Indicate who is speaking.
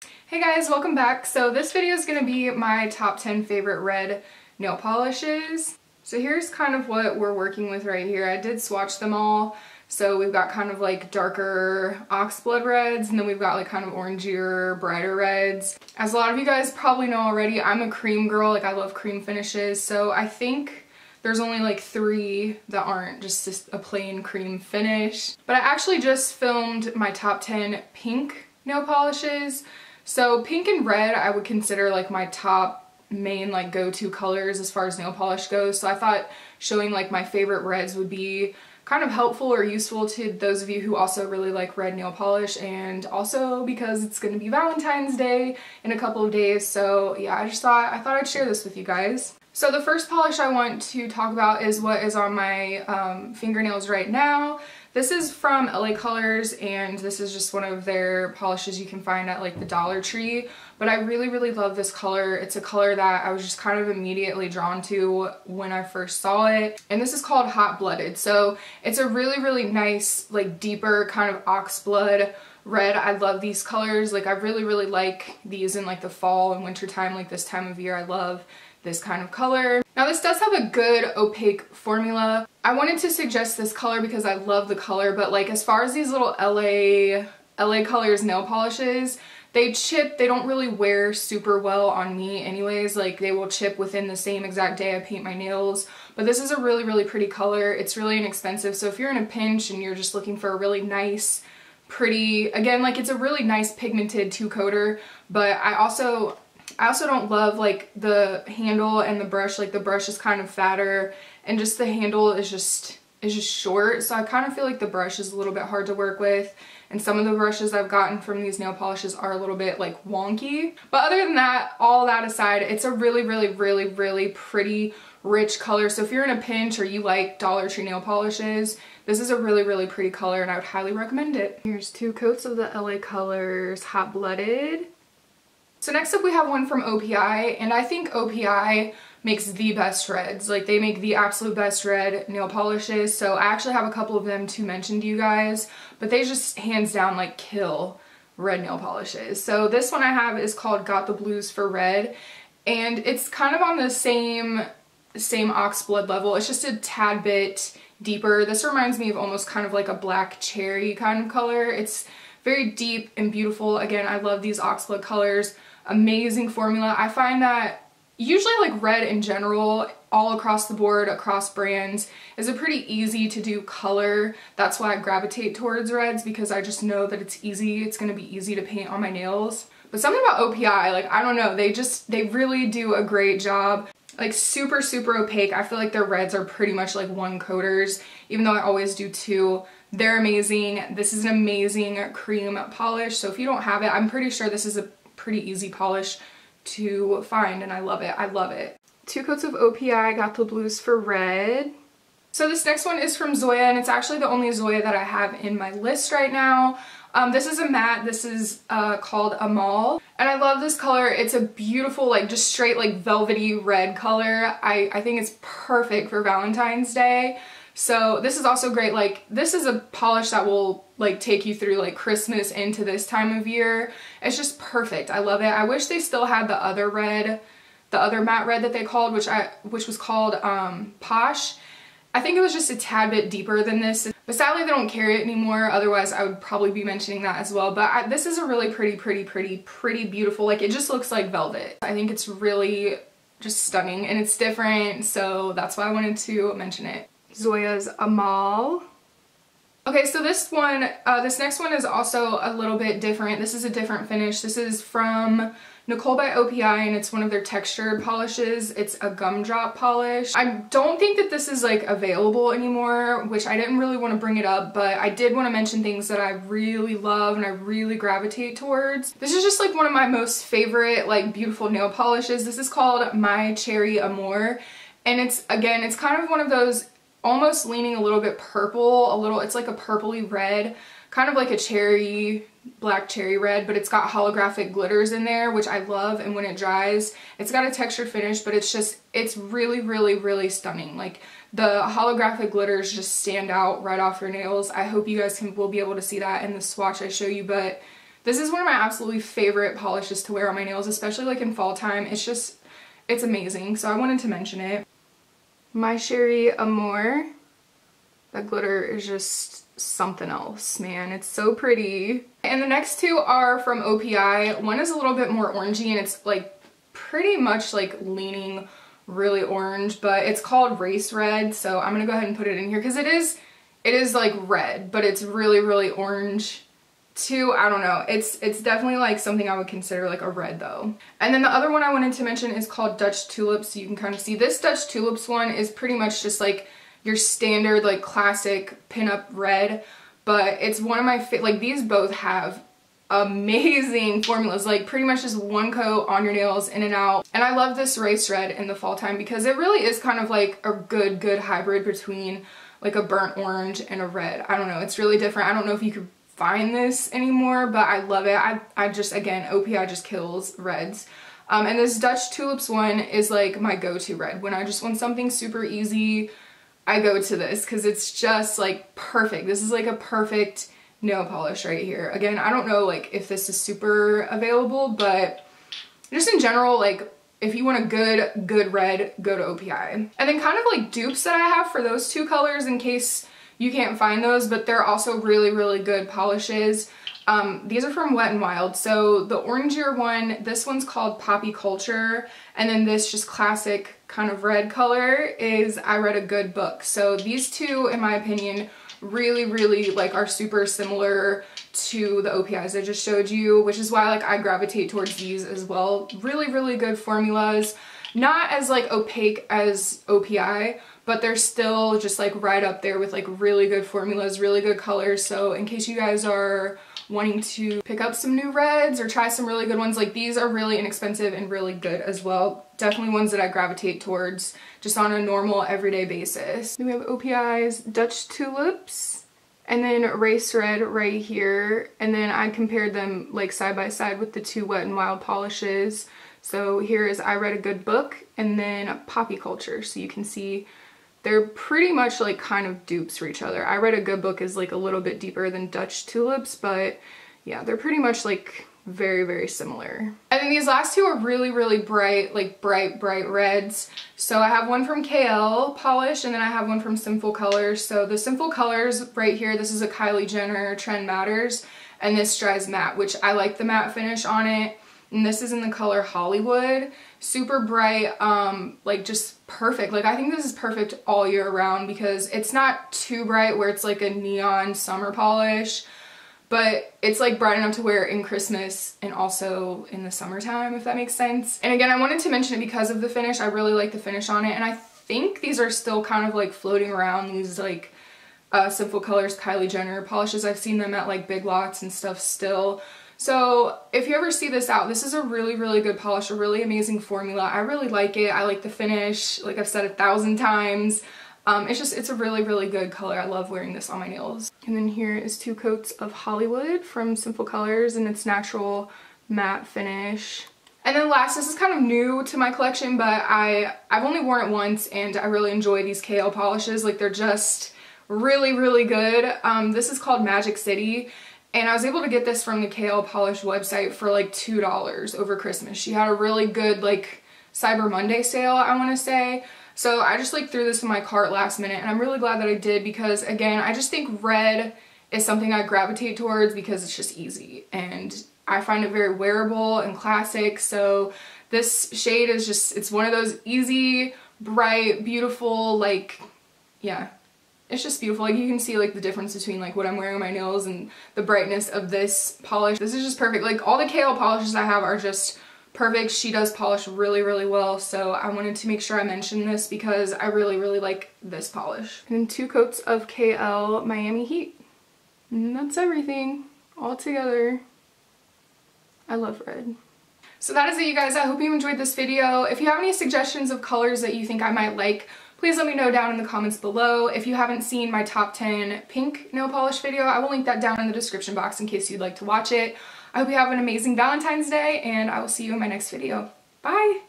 Speaker 1: Hey guys, welcome back. So this video is going to be my top 10 favorite red nail polishes. So here's kind of what we're working with right here. I did swatch them all. So we've got kind of like darker oxblood reds, and then we've got like kind of orangier, brighter reds. As a lot of you guys probably know already, I'm a cream girl. Like I love cream finishes. So I think there's only like 3 that aren't just a plain cream finish. But I actually just filmed my top 10 pink nail polishes. So pink and red I would consider like my top main like go-to colors as far as nail polish goes. So I thought showing like my favorite reds would be kind of helpful or useful to those of you who also really like red nail polish, and also because it's going to be Valentine's Day in a couple of days. So yeah, I thought I'd share this with you guys. So the first polish I want to talk about is what is on my fingernails right now. This is from LA Colors, and this is just one of their polishes you can find at like the Dollar Tree. But I really love this color. It's a color that I was just kind of immediately drawn to when I first saw it. And this is called Hot Blooded. So it's a really nice, like deeper kind of oxblood red. I love these colors. Like I really like these in like the fall and winter time, like this time of year. I love this kind of color. Now this does have a good opaque formula. I wanted to suggest this color because I love the color, but like as far as these little LA Colors nail polishes, they chip. They don't really wear super well on me anyways. Like they will chip within the same exact day I paint my nails. But this is a really pretty color. It's really inexpensive. So if you're in a pinch and you're just looking for a really nice, pretty, again, like it's a really nice pigmented 2-coater, but I also don't love like the handle and the brush. Like the brush is kind of fatter and just the handle is just short. So I kind of feel like the brush is a little bit hard to work with. And some of the brushes I've gotten from these nail polishes are a little bit like wonky. But other than that, all that aside, it's a really pretty rich color. So if you're in a pinch or you like Dollar Tree nail polishes, this is a really pretty color and I would highly recommend it. Here's 2 coats of the LA Colors Hot Blooded. So next up we have one from OPI, and I think OPI makes the best reds. Like they make the absolute best red nail polishes. So I actually have a couple of them to mention to you guys, but they just hands down like kill red nail polishes. So this one I have is called Got the Blues for Red, and it's kind of on the same oxblood level. It's just a tad bit deeper. This reminds me of almost kind of like a black cherry kind of color. It's very deep and beautiful. Again, I love these oxblood colors. Amazing formula. I find that usually like red in general, all across the board, across brands, is a pretty easy to do color. That's why I gravitate towards reds, because I just know that it's easy. It's going to be easy to paint on my nails. But something about OPI, like I don't know, they really do a great job. Like super opaque. I feel like their reds are pretty much like 1-coaters, even though I always do 2. They're amazing. This is an amazing cream polish. So if you don't have it, I'm pretty sure this is a pretty easy polish to find, and I love it. I love it. 2 coats of OPI Got the Blues for Red. So this next one is from Zoya, and it's actually the only Zoya that I have in my list right now. This is a matte. This is called Amal, and I love this color. It's a beautiful, like just straight like velvety red color. I think it's perfect for Valentine's Day. So this is also great. Like this is a polish that will like take you through like Christmas into this time of year. It's just perfect. I love it. I wish they still had the other red, the other matte red that they called, which was called Posh. I think it was just a tad bit deeper than this, but sadly they don't carry it anymore. Otherwise I would probably be mentioning that as well. But this is a really pretty beautiful, like it just looks like velvet. I think it's really just stunning and it's different, so that's why I wanted to mention it. Zoya's Amal. Okay, so this next one is also a little bit different. This is a different finish. This is from Nicole by OPI, and it's one of their textured polishes. It's a gumdrop polish. I don't think that this is like available anymore, which I didn't really want to bring it up, but I did want to mention things that I really love and I really gravitate towards. This is just like one of my most favorite like beautiful nail polishes. This is called My Cherry Amore, and it's kind of one of those almost leaning a little bit purple, it's like a purpley red, kind of like a black cherry red, but it's got holographic glitters in there, which I love, and when it dries, it's got a textured finish, but it's really stunning. Like the holographic glitters just stand out right off your nails. I hope you guys will be able to see that in the swatch I show you, but This is one of my absolutely favorite polishes to wear on my nails, especially like in fall time. It's amazing, so I wanted to mention it. My Cherry Amore. That glitter is just something else, man. It's so pretty. And the next two are from OPI. One is a little bit more orangey and it's like pretty much like leaning really orange, but it's called Race Red, so I'm gonna go ahead and put it in here because it is like red, but it's really, really orange too. I don't know. It's definitely like something I would consider like a red though. And then the other one I wanted to mention is called Dutch Tulips. So you can kind of see this Dutch Tulips one is pretty much just like your standard like classic pinup red, but it's one of my like these both have amazing formulas, like pretty much just one coat on your nails, in and out. And I love this Race Red in the fall time because it really is kind of like a good hybrid between like a burnt orange and a red. I don't know, it's really different. I don't know if you could find this anymore, but I love it. I just, again, OPI just kills reds. And this Dutch Tulips one is like my go-to red. When I just want something super easy, I go to this because it's just like perfect. This is like a perfect nail polish right here. Again, I don't know like if this is super available, but just in general, like if you want a good red, go to OPI. And then kind of like dupes that I have for those two colors in case you can't find those, but they're also really good polishes. These are from Wet n Wild. So the orangier one, this one's called Poppy Culture, and then this just classic kind of red color is I Read a Good Book. So these two, in my opinion, really like are super similar to the OPIs I just showed you, which is why like I gravitate towards these as well. Really good formulas. Not as like opaque as OPI, but they're still just like right up there with like really good formulas, really good colors. So in case you guys are wanting to pick up some new reds or try some really good ones, like these are really inexpensive and really good as well. Definitely ones that I gravitate towards just on a normal everyday basis. Then we have OPI's Dutch Tulips and then Race Red right here. And then I compared them like side by side with the two Wet n Wild polishes. So here is I Read a Good Book and then Poppy Culture. So you can see they're pretty much like kind of dupes for each other. I Read a Good Book is like a little bit deeper than Dutch Tulips, but yeah, they're pretty much like very similar. And then these last two are really bright, like bright reds. So I have one from KL Polish and then I have one from Sinful Colors. So the Sinful Colors right here, this is a Kylie Jenner Trend Matters, and this dries matte, which I like the matte finish on it. And this is in the color Hollywood. Super bright, like just perfect. Like I think this is perfect all year round because it's not too bright where it's like a neon summer polish, but it's like bright enough to wear in Christmas and also in the summertime, if that makes sense. And again, I wanted to mention it because of the finish. I really like the finish on it, and I think these are still kind of like floating around, these like Sinful Colors Kylie Jenner polishes. I've seen them at like Big Lots and stuff still. So if you ever see this out, this is a really good polish, a really amazing formula. I really like it. I like the finish, like I've said 1,000 times. It's a really good color. I love wearing this on my nails. And then here is 2 coats of Hollywood from Sinful Colors and its natural matte finish. And then last, this is kind of new to my collection, but I've only worn it once and I really enjoy these KL polishes. Like they're just really good. This is called Magic City. And I was able to get this from the KL Polish website for like $2 over Christmas. She had a really good like Cyber Monday sale, I want to say. So I just like threw this in my cart last minute, and I'm really glad that I did because again, I just think red is something I gravitate towards because it's just easy and I find it very wearable and classic. So this shade is just, it's one of those easy, bright, beautiful, like, yeah. It's just beautiful. Like you can see like the difference between like what I'm wearing on my nails and the brightness of this polish. This is just perfect. Like all the KL polishes I have are just perfect. She does polish really well. So I wanted to make sure I mentioned this because I really like this polish. And then 2 coats of KL Miami Heat. And that's everything all together. I love red. So that is it, you guys. I hope you enjoyed this video. If you have any suggestions of colors that you think I might like, please let me know down in the comments below. If you haven't seen my top 10 pink nail polish video, I will link that down in the description box in case you'd like to watch it. I hope you have an amazing Valentine's Day, and I will see you in my next video. Bye!